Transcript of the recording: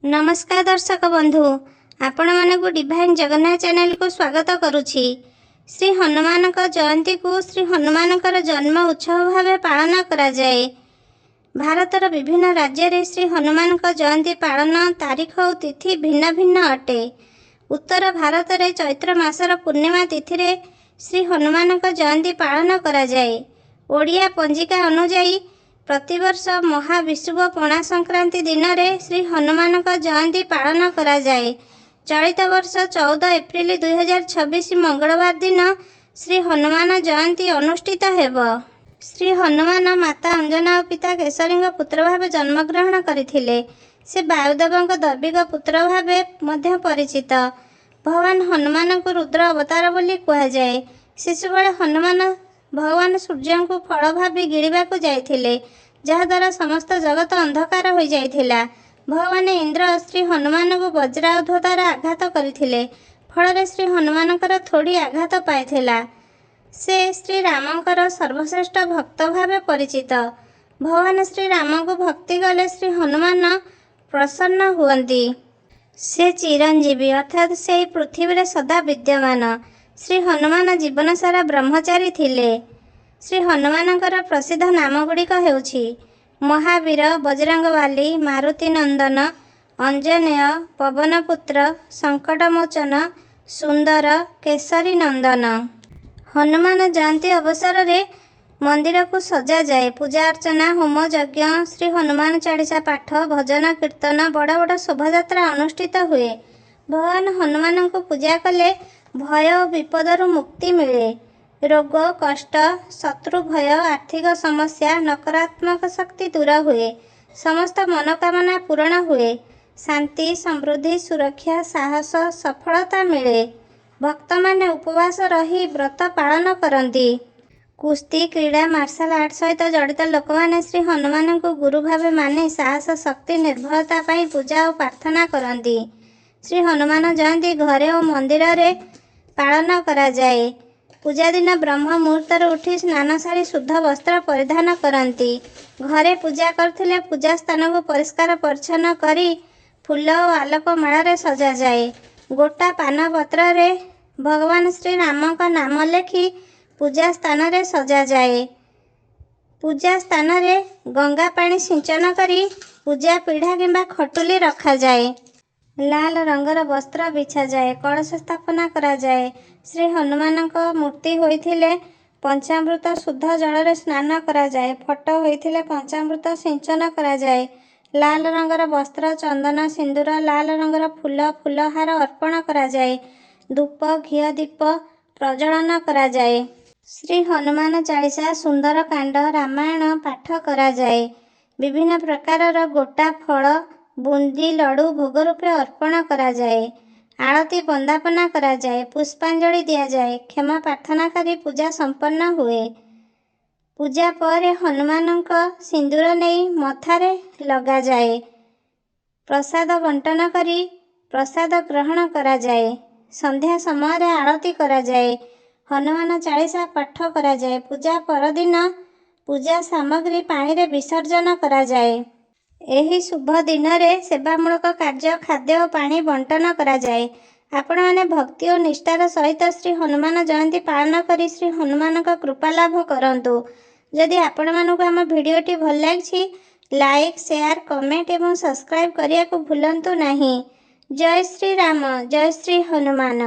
नमस्कार दर्शक बंधु, आपण मानक डिवाइन जगन्नाथ चैनल को स्वागत करुछि। श्री हनुमान जयंती को श्री हनुमान जन्म उत्सव भाव पालन करा जाए। भारतर विभिन्न राज्य रे श्री हनुमान जयंती पालन तारीख और तिथि भिन्न भिन्न अटे। उत्तर भारत रे चैत्र मासर पूर्णिमा तिथि रे श्री हनुमान जयंती पालन करा जाए। ओडिया पंजिका अनुजाई प्रतिवर्ष महाविषुव पणा संक्रांति दिन में श्री हनुमान जयंती पालन करा जाए। चलित वर्ष 14 एप्रिल 2026 मंगलवार दिन श्री हनुमान जयंती अनुष्ठित हेब। श्री हनुमान माता अंजना और पिता केसरी पुत्र भाव जन्मग्रहण करथिले। से वायुदेव दैविक पुत्र भाव परिचित। भगवान हनुमान को रुद्र अवतार बोली कहा जाए। शिशुबेले हनुमान भगवान सूर्य को फल भावी गिड़वा जाइथिले, जहाद्वारा समस्त जगत अंधकार हो जाइथिला। भगवान इंद्र श्री हनुमान को वज्रायुध द्वारा आघात करथिले, फल श्री हनुमान थोड़ी आघात पाइथिला। से श्री रामकर सर्वश्रेष्ठ भक्त भाव परिचित। भगवान श्री राम को भक्ति कले श्री हनुमान प्रसन्न हुअन्ति। से चिरंजीवी अर्थात से पृथ्वी रे सदा विद्यमान। श्री हनुमान जीवन सारा ब्रह्मचारी थिले। श्री हनुमानकर प्रसिद्ध नाम गुड़िक हेउछि महावीर, बजरंगबाली, मारुति नंदन, अंजनेय, पवनपुत्र, संकटमोचन, सुंदर, केसरी नंदन। हनुमान जयंती अवसर रे मंदिर को सजा जाए। पूजा अर्चना, होम यज्ञ, श्री हनुमान चालीसा पाठ, भजन कीर्तन, बड़ बड़ शोभायात्रा अनुष्ठित हुए। भगवान हनुमान को पूजा कले भय और विपदर मुक्ति मिले। रोग, कष्ट, शत्रु भय, आर्थिक समस्या, नकारात्मक शक्ति दूर हुए। समस्त मनोकामना पूर्ण हुए। शांति, समृद्धि, सुरक्षा, साहस, सफलता मिले। भक्त माने उपवास रही व्रत पालन करती। कुस्ती, क्रीड़ा, मार्शल आर्ट सहित जड़ित लोक मैंने श्री हनुमान को गुरु भाव माने साहस, शक्ति, निर्भरता पाई पूजा और प्रार्थना करती। श्री हनुमान जयंती घरे और मंदिर रे पालन करा जाए। पूजा दिन ब्रह्म मुहूर्त उठी स्नान सारी शुद्ध वस्त्र परिधान करती। घरे पूजा करथिले पूजा स्थान को परिष्कार परिच्छन्न करी फूल और आलोक माला सजा जाए। गोटा पान पत्र रे भगवान श्री राम का नाम लिखि पूजा स्थान रे सजा जाए। पूजा स्थान रे गंगा पानी सिंचन करी पूजा पीढ़ा किंबा खटुली रखा जाए। लाल रंगर वस्त्र बिछा जाए। कलश स्थापना करा जाए। श्री हनुमान मूर्ति होइथिले पंचामृत शुद्ध जल रे स्नान करा जाए। फटो होइथिले पंचामृत सिंचन करा जाए। लाल रंगर वस्त्र, चंदन, सिंदूर, लाल रंगर फूल, फूलहार अर्पण करा जाए। धूप, घी दीप प्रज्वलन करा जाए। श्री हनुमान चालीसा, सुंदर कांड, रामायण पाठ करा जाए। विभिन्न प्रकार गोटा फल, बुंदी, लड्डू भोग रूपे अर्पण करा जाए। आरती वंदापना करा जाए। पुष्पांजलि दिया जाए। क्षमा प्रार्थना करी पूजा संपन्न हुए। पूजा पर हनुमान सिंदूर नहीं मथारे लगा जाए। प्रसाद बंटन करी प्रसाद ग्रहण करा जाए। संध्या समय आरती करा जाए। हनुमान चालीसा पाठ करा जाए। पूजा पर दिन पूजा सामग्री पानी रे विसर्जन करा जाए। एही शुभ दिन रे सेवामूलक कार्य, खाद्य और पानी बंटन करा जाए। आपण माने भक्ति और निष्ठार सहित श्री हनुमान जयंती पालन करी श्री हनुमान कृपा लाभ करंतु। जदि आपण मानक आम भिडियोटी भल लागी लाइक, शेयर, कमेंट एवं सब्सक्राइब करिया को भूलंतु नहीं। जय श्री राम, जय श्री हनुमान।